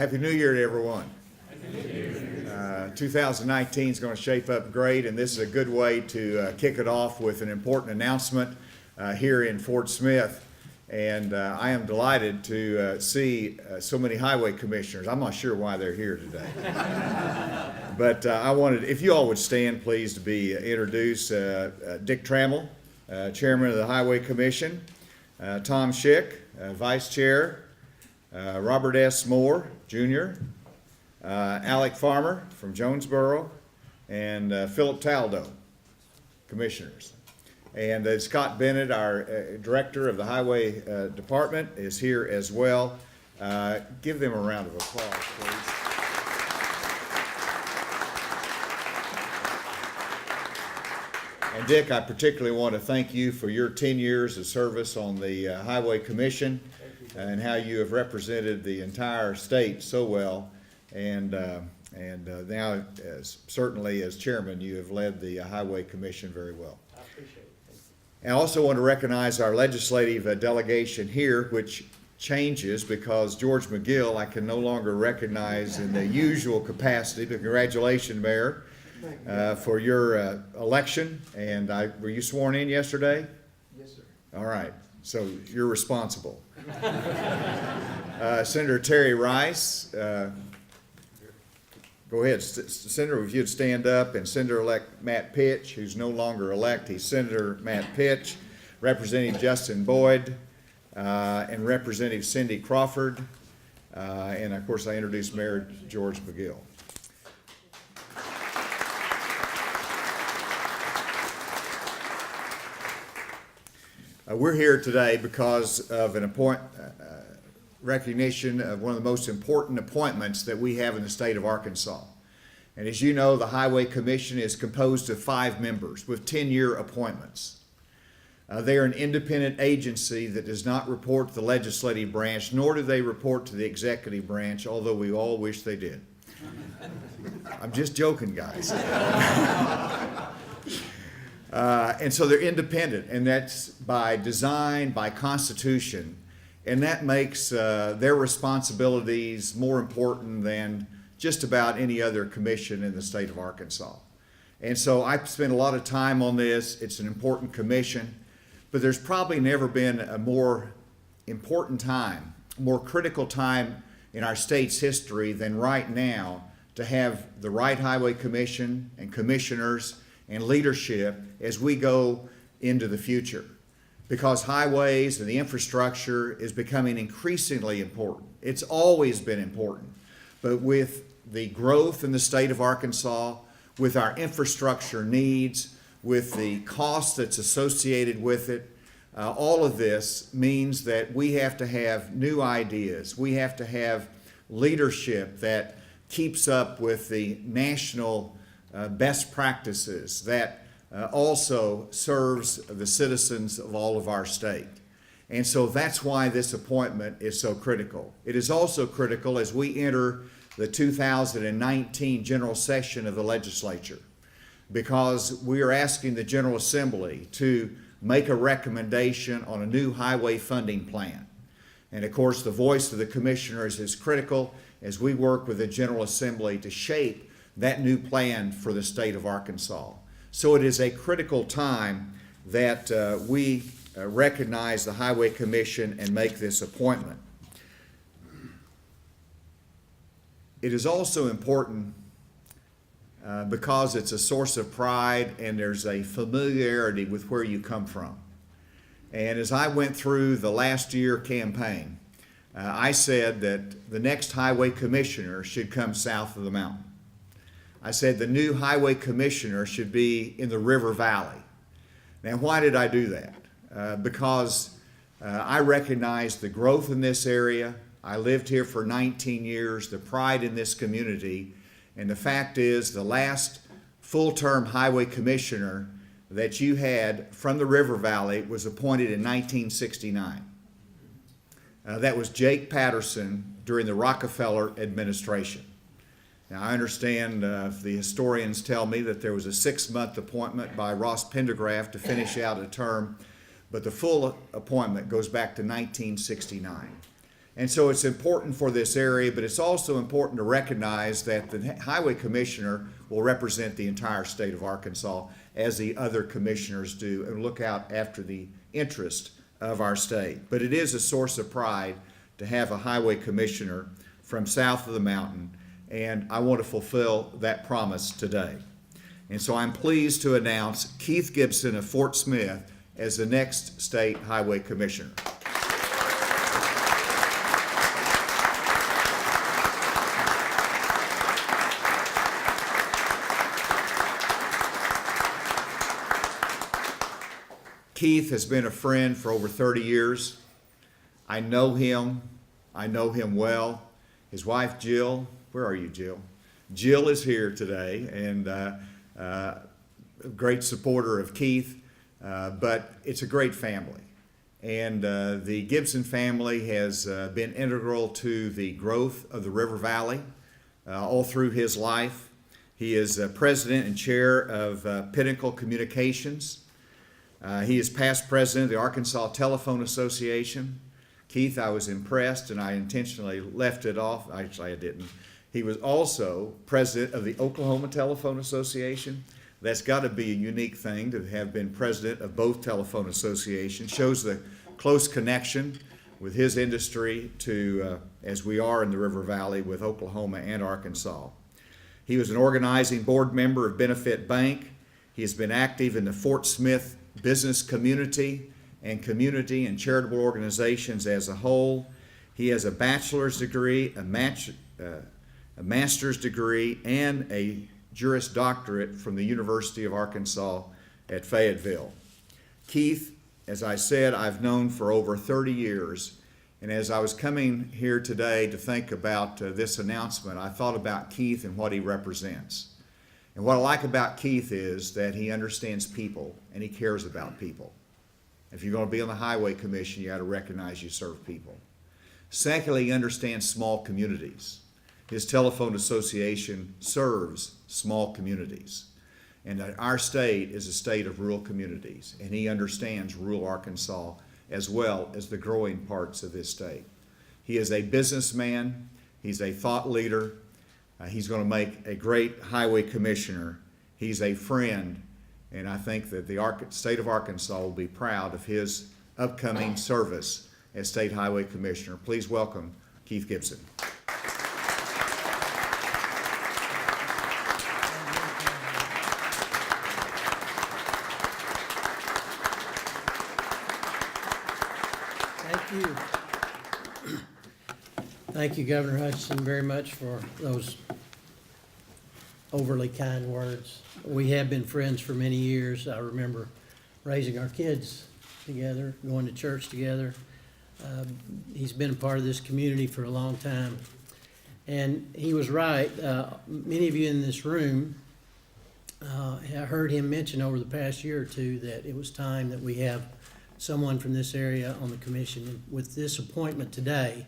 Happy New Year to everyone. 2019 is going to shape up great, and this is a good way to kick it off with an important announcement here in Fort Smith. And I am delighted to see so many highway commissioners. I'm not sure why they're here today. But I wanted, if you all would stand, please, to be introduced. Dick Trammell, Chairman of the Highway Commission. Tom Schick, Vice Chair. Robert S. Moore, Jr., Alec Farmer from Jonesboro, and Philip Taldo, Commissioners. And Scott Bennett, our Director of the Highway Department, is here as well. Give them a round of applause, please. And Dick, I particularly want to thank you for your 10 years of service on the Highway Commission and how you have represented the entire state so well. And now, certainly as chairman, you have led the Highway Commission very well. I appreciate it. And I also want to recognize our legislative delegation here, which changes because George McGill I can no longer recognize in the usual capacity. But congratulations, Mayor, for your election. And were you sworn in yesterday? Yes, sir. All right, so you're responsible. Senator Terry Rice, go ahead, Senator, if you'd stand up, and Senator-elect Matt Pitch, who's no longer elect, he's Senator Matt Pitch, Representative Justin Boyd, and Representative Cindy Crawford, and of course I introduced Mayor George McGill. We're here today because of an recognition of one of the most important appointments that we have in the state of Arkansas. And as you know, the Highway Commission is composed of 5 members with 10-year appointments. They are an independent agency that does not report to the legislative branch, nor do they report to the executive branch, although we all wish they did. I'm just joking, guys. And so they're independent, and that's by design, by constitution, and that makes their responsibilities more important than just about any other commission in the state of Arkansas. And so I spent a lot of time on this. It's an important commission, but there's probably never been a more important time, more critical time in our state's history than right now to have the right Highway Commission and commissioners and leadership as we go into the future. Because highways and the infrastructure is becoming increasingly important. It's always been important. But with the growth in the state of Arkansas, with our infrastructure needs, with the cost that's associated with it, all of this means that we have to have new ideas. We have to have leadership that keeps up with the national best practices, that also serves the citizens of all of our state. And so that's why this appointment is so critical. It is also critical as we enter the 2019 general session of the legislature, because we are asking the General Assembly to make a recommendation on a new highway funding plan. And of course, the voice of the commissioners is critical as we work with the General Assembly to shape that new plan for the state of Arkansas. So it is a critical time that we recognize the Highway Commission and make this appointment. It is also important because it's a source of pride and there's a familiarity with where you come from. And as I went through the last year campaign, I said that the next Highway Commissioner should come south of the mountain. I said the new Highway Commissioner should be in the River Valley. Now, why did I do that? Because I recognize the growth in this area. I lived here for 19 years, the pride in this community, and the fact is the last full-term Highway Commissioner that you had from the River Valley was appointed in 1969. That was Jake Patterson during the Rockefeller administration. Now, I understand the historians tell me that there was a 6-month appointment by Ross Pendergraft to finish out a term, but the full appointment goes back to 1969. And so it's important for this area, but it's also important to recognize that the highway commissioner will represent the entire state of Arkansas as the other commissioners do and look out after the interest of our state. But it is a source of pride to have a highway commissioner from south of the mountain, and I want to fulfill that promise today. And so I'm pleased to announce Keith Gibson of Fort Smith as the next state highway commissioner. Keith has been a friend for over 30 years. I know him well. His wife, Jill, where are you, Jill? Jill is here today, and a great supporter of Keith, but it's a great family. And the Gibson family has been integral to the growth of the River Valley all through his life. He is president and chair of Pinnacle Communications. He is past president of the Arkansas Telephone Association. Keith, I was impressed, and I intentionally left it off. Actually, I didn't. He was also president of the Oklahoma Telephone Association. That's got to be a unique thing to have been president of both telephone associations. Shows the close connection with his industry to, as we are in the River Valley, with Oklahoma and Arkansas. He was an organizing board member of Benefit Bank. He has been active in the Fort Smith business community and charitable organizations as a whole. He has a bachelor's degree, a master's degree, and a Juris Doctorate from the University of Arkansas at Fayetteville. Keith, as I said, I've known for over 30 years, and as I was coming here today to think about this announcement, I thought about Keith and what he represents. And what I like about Keith is that he understands people and he cares about people. If you're going to be on the Highway Commission, you got to recognize you serve people. Secondly, he understands small communities. His telephone association serves small communities. And our state is a state of rural communities, and he understands rural Arkansas as well as the growing parts of this state. He is a businessman. He's a thought leader. He's going to make a great highway commissioner. He's a friend, and I think that the state of Arkansas will be proud of his upcoming service as state highway commissioner. Please welcome Keith Gibson. Thank you. Thank you, Governor Hutchinson, very much for those overly kind words. We have been friends for many years. I remember raising our kids together, going to church together. He's been a part of this community for a long time. And he was right. Many of you in this room, I heard him mention over the past year or two that it was time that we have someone from this area on the commission. And with this appointment today,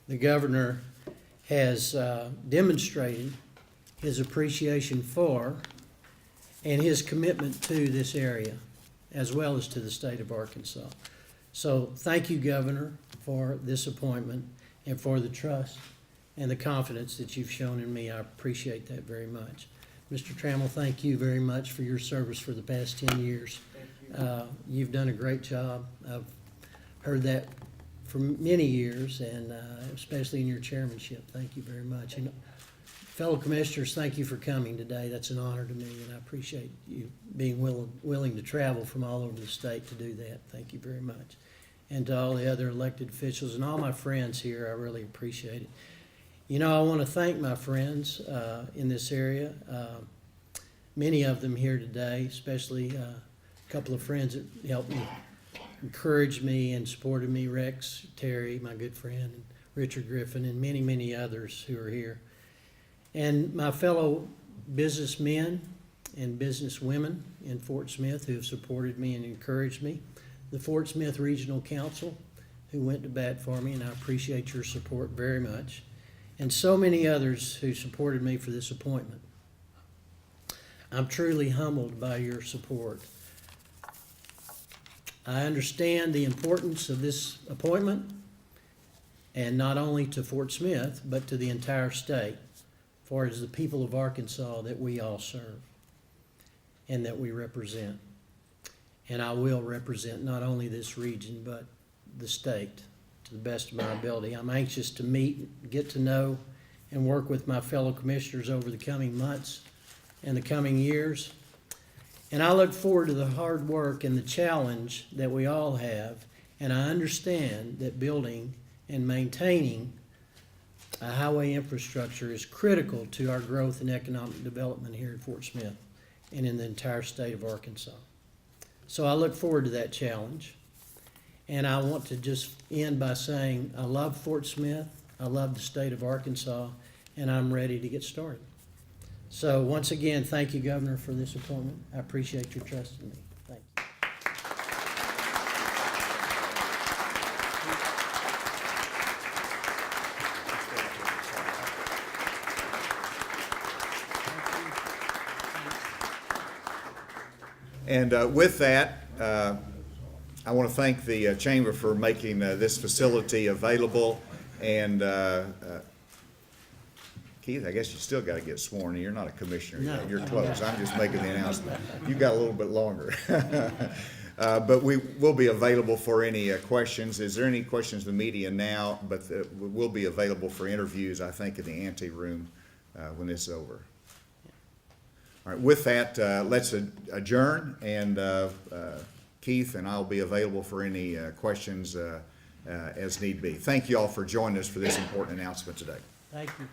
the governor has demonstrated his appreciation for and his commitment to this area, as well as to the state of Arkansas. So thank you, Governor, for this appointment and for the trust and the confidence that you've shown in me. I appreciate that very much. Mr. Trammell, thank you very much for your service for the past 10 years. You've done a great job. I've heard that for many years, and especially in your chairmanship. Thank you very much. And fellow commissioners, thank you for coming today. That's an honor to me, and I appreciate you being willing to travel from all over the state to do that. Thank you very much. And to all the other elected officials and all my friends here, I really appreciate it. You know, I want to thank my friends in this area, many of them here today, especially a couple of friends that helped me, encouraged me and supported me, Rex, Terry, my good friend, and Richard Griffin, and many, many others who are here. And my fellow businessmen and businesswomen in Fort Smith who have supported me and encouraged me. The Fort Smith Regional Council who went to bat for me, and I appreciate your support very much. And so many others who supported me for this appointment. I'm truly humbled by your support. I understand the importance of this appointment, and not only to Fort Smith, but to the entire state, for it is the people of Arkansas that we all serve and that we represent. And I will represent not only this region, but the state to the best of my ability. I'm anxious to meet, get to know, and work with my fellow commissioners over the coming months and the coming years. And I look forward to the hard work and the challenge that we all have. And I understand that building and maintaining a highway infrastructure is critical to our growth and economic development here in Fort Smith and in the entire state of Arkansas. So I look forward to that challenge. And I want to just end by saying I love Fort Smith, I love the state of Arkansas, and I'm ready to get started. So once again, thank you, Governor, for this appointment. I appreciate your trust in me. Thank you. And with that, I want to thank the Chamber for making this facility available. And Keith, I guess you still got to get sworn in. You're not a commissioner yet. No. You're close. I'm just making the announcement. You've got a little bit longer. But we will be available for any questions. Is there any questions of the media now? But we'll be available for interviews, I think, in the ante room when this is over. All right, with that, let's adjourn, and Keith and I'll be available for any questions as need be. Thank you all for joining us for this important announcement today. Thank you.